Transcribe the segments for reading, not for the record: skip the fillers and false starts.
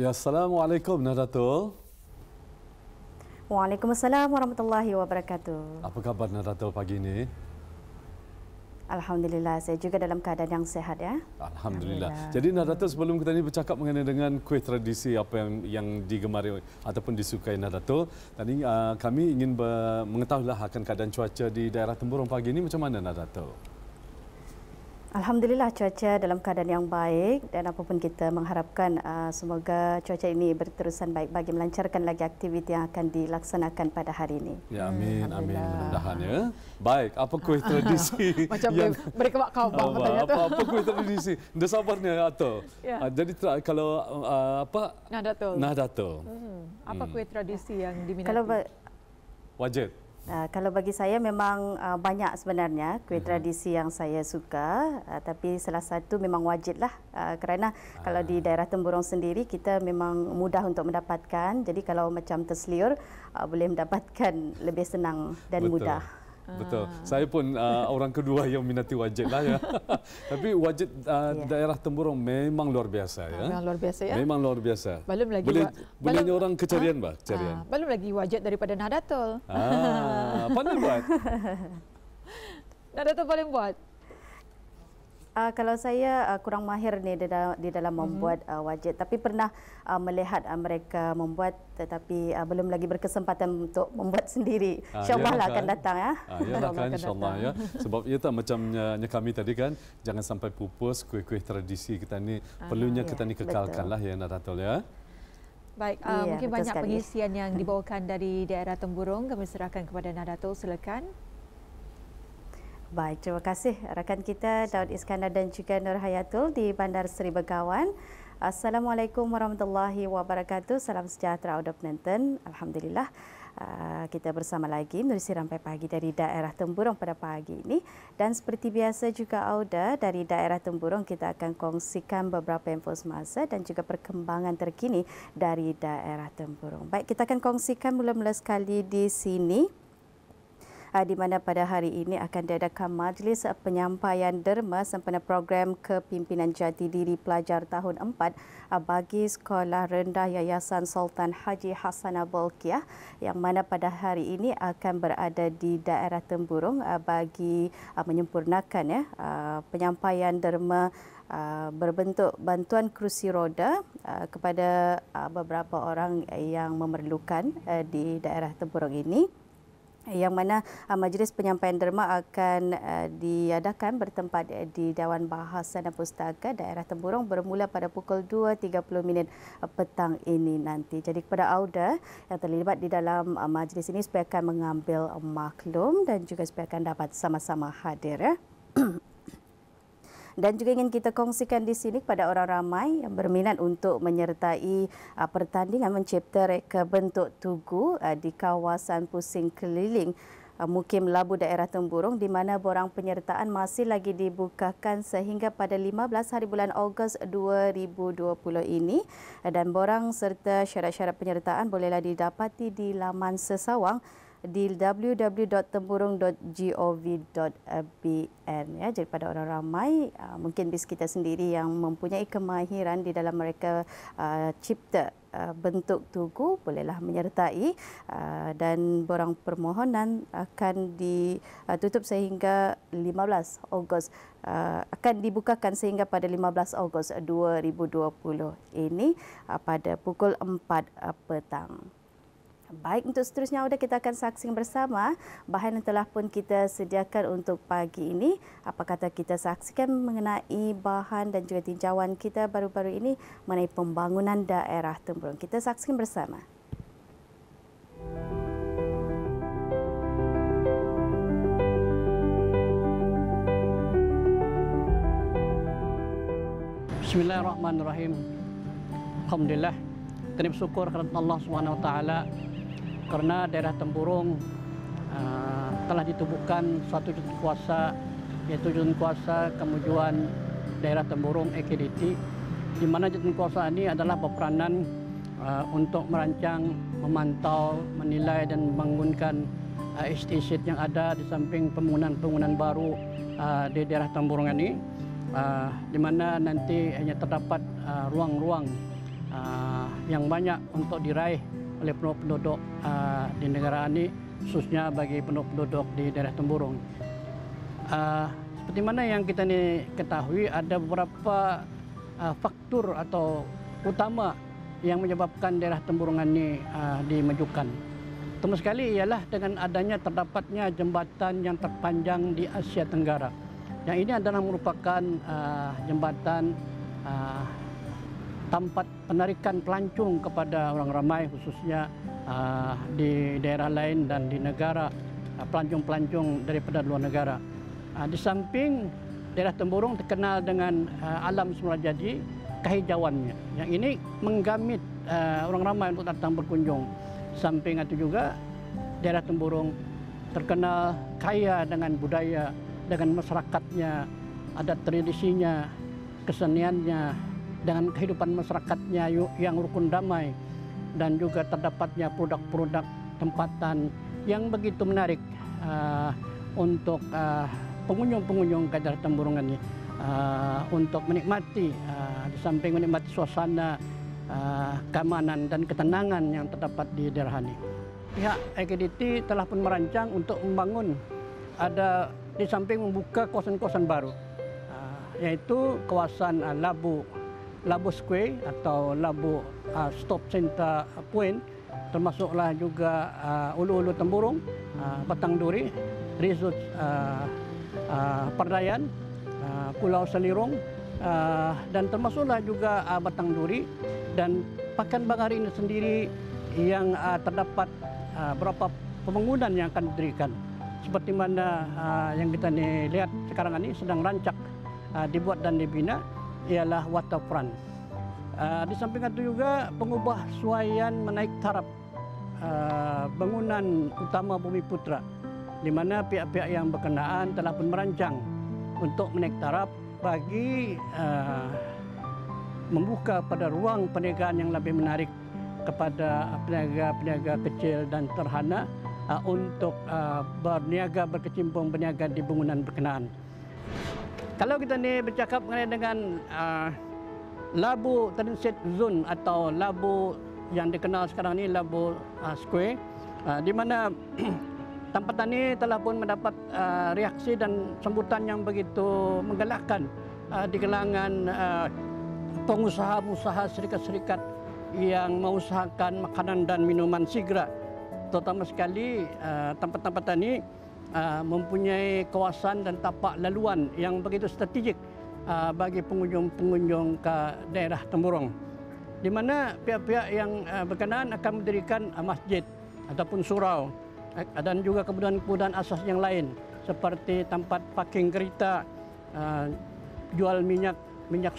Ya, Assalamualaikum Nahdlatul. Waalaikumsalam warahmatullahi wabarakatuh. Apa khabar Nahdlatul pagi ini? Alhamdulillah, saya juga dalam keadaan yang sehat ya. Alhamdulillah. Jadi Nahdlatul, sebelum kita ini bercakap mengenai dengan kuih tradisi apa yang digemari ataupun disukai Nahdlatul, tadi kami ingin mengetahui akan keadaan cuaca di daerah Temburong pagi ini macam mana Nahdlatul? Alhamdulillah, cuaca dalam keadaan yang baik dan apapun kita mengharapkan semoga cuaca ini berterusan baik bagi melancarkan lagi aktiviti yang akan dilaksanakan pada hari ini. Ya, amin, amin. Mudah-mudahan ya. Baik, apa kuih tradisi? Macam yang mereka buat khabar katanya tu. Apa kuih tradisi? Dah sabarnya atau? Ya. Jadi kalau apa? Nahdlatul. Nahdlatul. Apa kuih tradisi yang diminati? Wajib. Kalau bagi saya memang banyak sebenarnya kuih tradisi yang saya suka, tapi salah satu memang wajiblah kerana kalau di daerah Temburong sendiri kita memang mudah untuk mendapatkan. Jadi kalau macam terseliur boleh mendapatkan lebih senang dan mudah. Betul. Saya pun orang kedua yang minati wajib lah ya. Tapi wajib daerah Temburong memang luar biasa ya. Memang luar biasa ya. Memang luar biasa. Belum lagi boleh orang kecarian bah, kecarian. Belum lagi wajib daripada Nahdlatul. Pandai buat. Nahdlatul boleh buat. Kalau saya kurang mahir ni di dalam membuat wajib, tapi pernah melihat mereka membuat, tetapi belum lagi berkesempatan untuk membuat sendiri. InsyaAllah lah akan datang ya. Yalah kan, insyaAllah ya. Sebab ia tak macamnya kami tadi kan, jangan sampai pupus kuih-kuih tradisi kita ni. Perlunya kita ni kekalkan lah ya Nahdlatul ya. Baik, mungkin banyak pengisian yang dibawakan dari daerah Temburong. Kami serahkan kepada Nahdlatul, silakan. Baik, terima kasih rakan kita Daud Iskandar dan juga Nur Hayatul di Bandar Seri Begawan. Assalamualaikum warahmatullahi wabarakatuh. Salam sejahtera auda penonton. Alhamdulillah kita bersama lagi menerusi rampai pagi dari daerah Temburong pada pagi ini. Dan seperti biasa juga auda dari daerah Temburong kita akan kongsikan beberapa info semasa dan juga perkembangan terkini dari daerah Temburong. Baik, kita akan kongsikan mula-mula sekali di sini, di mana pada hari ini akan diadakan majlis penyampaian derma sempena program kepimpinan jati diri pelajar tahun 4 bagi Sekolah Rendah Yayasan Sultan Haji Hassanah Bolkiah, yang mana pada hari ini akan berada di daerah Temburong bagi menyempurnakan penyampaian derma berbentuk bantuan kerusi roda kepada beberapa orang yang memerlukan di daerah Temburong ini, yang mana majlis penyampaian derma akan diadakan bertempat di Dewan Bahasa dan Pustaka daerah Temburong bermula pada pukul 2.30 petang ini nanti. Jadi kepada auda yang terlibat di dalam majlis ini supaya akan mengambil maklum dan juga supaya akan dapat sama-sama hadir ya. Dan juga ingin kita kongsikan di sini kepada orang ramai yang berminat untuk menyertai pertandingan mencipta reka bentuk tugu di kawasan Pusing Keliling Mukim Labu daerah Temburong, di mana borang penyertaan masih lagi dibukakan sehingga pada 15 hari bulan Ogos 2020 ini, dan borang serta syarat-syarat penyertaan bolehlah didapati di laman sesawang di www.temburong.gov.bn ya. Jadi pada orang ramai mungkin bis kita sendiri yang mempunyai kemahiran di dalam mereka cipta bentuk tugu bolehlah menyertai, dan borang permohonan akan ditutup sehingga 15 Ogos, akan dibukakan sehingga pada 15 Ogos 2020 ini pada pukul 4 petang. Baik, untuk seterusnya kita akan saksikan bersama bahan yang telah pun kita sediakan untuk pagi ini. Apa kata kita saksikan mengenai bahan dan juga tinjauan kita baru-baru ini mengenai pembangunan daerah Temburong. Kita saksikan bersama. Bismillahirrahmanirrahim. Alhamdulillah. Kita bersyukur kepada Allah SWT kerana daerah Temburong telah ditubuhkan suatu jurukuasa, iaitu jurukuasa kemajuan daerah Temburong AKDT, di mana jurukuasa ini adalah berperanan untuk merancang, memantau, menilai dan membangunkan estate yang ada di samping pembangunan baru di daerah Temburong ini, di mana nanti hanya terdapat ruang-ruang yang banyak untuk diraih oleh penduduk-penduduk di negara ini, khususnya bagi penduduk-penduduk di daerah Temburung. Seperti mana yang kita ni ketahui, ada beberapa faktor atau utama yang menyebabkan daerah Temburungan ini dimajukan. Pertama sekali ialah dengan adanya terdapatnya jembatan yang terpanjang di Asia Tenggara. Yang ini adalah merupakan jembatan tempat penarikan pelancong kepada orang ramai, khususnya di daerah lain dan di negara, pelancong-pelancong daripada luar negara. Di samping daerah Temburung terkenal dengan alam semula jadi, kehijauannya. Yang ini menggamit orang ramai untuk datang berkunjung. Samping itu juga daerah Temburung terkenal kaya dengan budaya, dengan masyarakatnya, adat tradisinya, keseniannya, dengan kehidupan masyarakatnya yang rukun damai, dan juga terdapatnya produk-produk tempatan yang begitu menarik untuk pengunjung-pengunjung ke daerah Temburung ini untuk menikmati, di samping menikmati suasana keamanan dan ketenangan yang terdapat di daerah ini. Pihak IKDT telah pun merancang untuk membangun, ada di samping membuka kawasan-kawasan baru, yaitu kawasan Labu Square atau Labu Stop Center Point, termasuklah juga Ulu-Ulu Temburung, Batang Duri, Resort Perdayan, Pulau Selirung, dan termasuklah juga Batang Duri, dan Pakan Bangari ini sendiri yang terdapat beberapa pembangunan yang akan didirikan. Seperti mana yang kita lihat sekarang ini sedang rancak dibuat dan dibina ialah waterfront. Di samping itu juga pengubah suaian menaik taraf bangunan utama Bumi Putra, di mana pihak-pihak yang berkenaan telah pun merancang untuk menaik taraf bagi membuka pada ruang perniagaan yang lebih menarik kepada peniaga-peniaga kecil dan terhana untuk berniaga, berkecimpung berniaga di bangunan berkenaan. Kalau kita ni bercakap mengenai dengan Labu Transit Zone atau Labu yang dikenal sekarang ni Labu Square, di mana tempatan ini telah pun mendapat reaksi dan sambutan yang begitu menggalakkan di kalangan pengusaha-pengusaha, serikat-serikat yang mengusahakan makanan dan minuman segera. Terutama sekali tempat-tempat ini mempunyai kawasan dan tapak laluan yang begitu strategik bagi pengunjung-pengunjung ke daerah Temburung, di mana pihak-pihak yang berkenaan akan mendirikan masjid ataupun surau, dan juga kemudahan-kemudahan asas yang lain seperti tempat parking kereta, jual minyak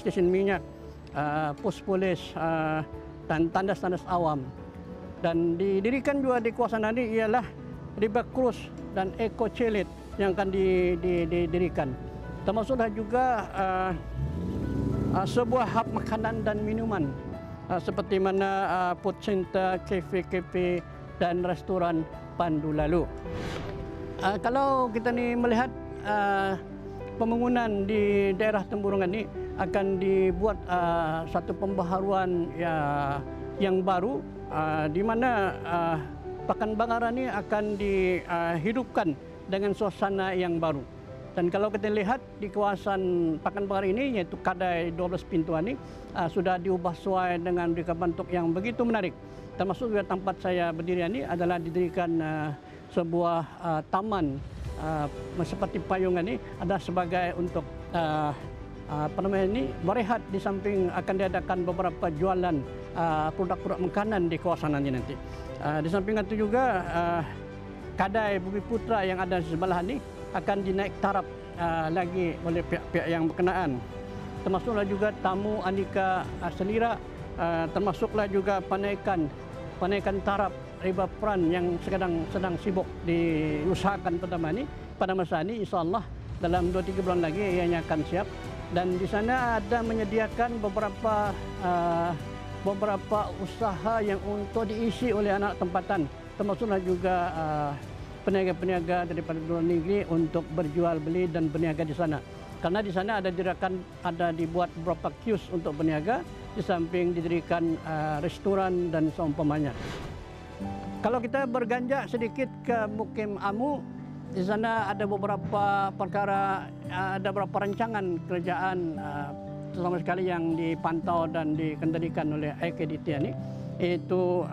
stesen minyak, pos polis, dan tandas-tandas awam. Dan didirikan juga di kawasan ini ialah River Cruise dan Eco Chalet yang akan didirikan. Termasuklah juga sebuah hub makanan dan minuman seperti mana food center, kafe-kafe dan restoran pandu lalu. Kalau kita ni melihat pembangunan di daerah Temburung ini akan dibuat satu pembaharuan yang baru, di mana Pakan Bangara ini akan dihidupkan dengan suasana yang baru. Dan kalau kita lihat di kawasan Pakan Bangara ini, yaitu Kadai 12 pintu ini, sudah diubah sesuai dengan bentuk yang begitu menarik. Termasuk juga tempat saya berdiri ini adalah didirikan sebuah taman seperti payung ini, ada sebagai untuk berehat, di samping akan diadakan beberapa jualan produk-produk makanan di kawasan ini nanti. Di samping itu juga Kadai Bumi Putra yang ada di sebelah ini akan dinaik taraf lagi oleh pihak-pihak yang berkenaan. Termasuklah juga Tamu Andika Selira, termasuklah juga panaikan taraf riverfront yang sedang sibuk diusahakan pada masa ini. InsyaAllah dalam 2-3 bulan lagi ianya akan siap. Dan di sana ada menyediakan beberapa usaha yang untuk diisi oleh anak tempatan, termasuklah juga peniaga-peniaga daripada luar negeri untuk berjual beli dan berniaga di sana. Karena di sana ada dibuat beberapa kios untuk berniaga, di samping didirikan restoran dan seumpamanya. Kalau kita berganjak sedikit ke Mukim Amu, di sana ada beberapa perkara, ada beberapa rancangan kerajaan terutama sekali yang dipantau dan dikendalikan oleh IKDT ini, yaitu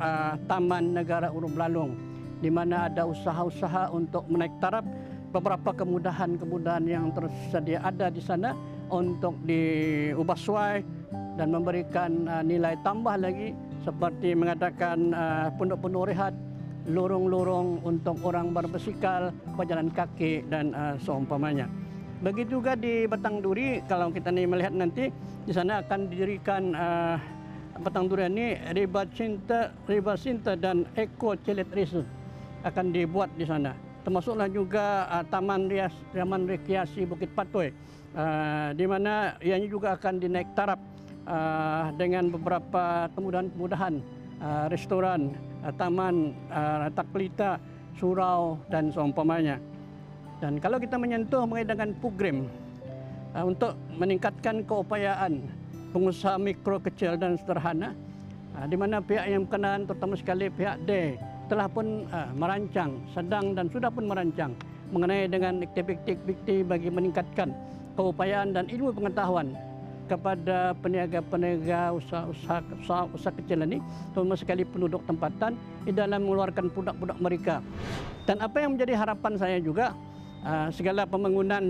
Taman Negara Urung Belalung, di mana ada usaha-usaha untuk menaik taraf beberapa kemudahan-kemudahan yang tersedia ada di sana untuk diubah suai dan memberikan nilai tambah lagi, seperti mengadakan pondok-pondok rehat, lorong-lorong untuk orang berbasikal, pejalan kaki dan seumpamanya. Begitu juga di Batang Duri, kalau kita melihat nanti di sana akan didirikan Batang Duri ini Riba Cinta dan Eko Celet Resort akan dibuat di sana. Termasuklah juga Taman Rekreasi Bukit Patoy, di mana ianya juga akan dinaik taraf dengan beberapa kemudahan-kemudahan, restoran, taman, taklita, surau dan seumpamanya. Dan kalau kita menyentuh mengenai dengan program untuk meningkatkan keupayaan pengusaha mikro, kecil dan sederhana, di mana pihak yang berkenaan terutama sekali pihak D telah pun merancang, sedang dan sudah pun merancang mengenai dengan aktiviti bagi meningkatkan keupayaan dan ilmu pengetahuan kepada peniaga-peniaga usaha kecil ini, terutama sekali penduduk tempatan, di dalam mengeluarkan produk-produk mereka. Dan apa yang menjadi harapan saya juga, segala pembangunan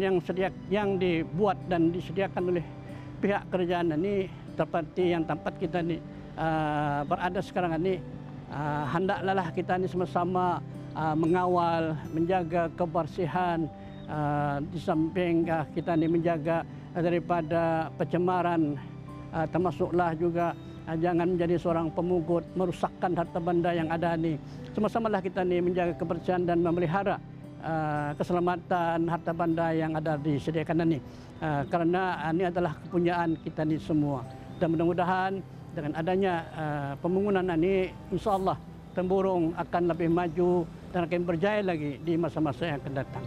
yang dibuat dan disediakan oleh pihak kerajaan ini, seperti yang tempat kita ini berada sekarang ini, hendaklah kita ini sama-sama mengawal, menjaga kebersihan, di samping kita ini menjaga daripada pencemaran, termasuklah juga jangan menjadi seorang pemungut, merusakkan harta benda yang ada ini. Sama-samalah kita ini menjaga kebersihan dan memelihara keselamatan harta benda yang ada disediakan ini. Karena ini adalah kepunyaan kita ini semua. Dan mudah-mudahan dengan adanya pembangunan ini, insya Allah Temburung akan lebih maju dan akan berjaya lagi di masa-masa yang akan datang.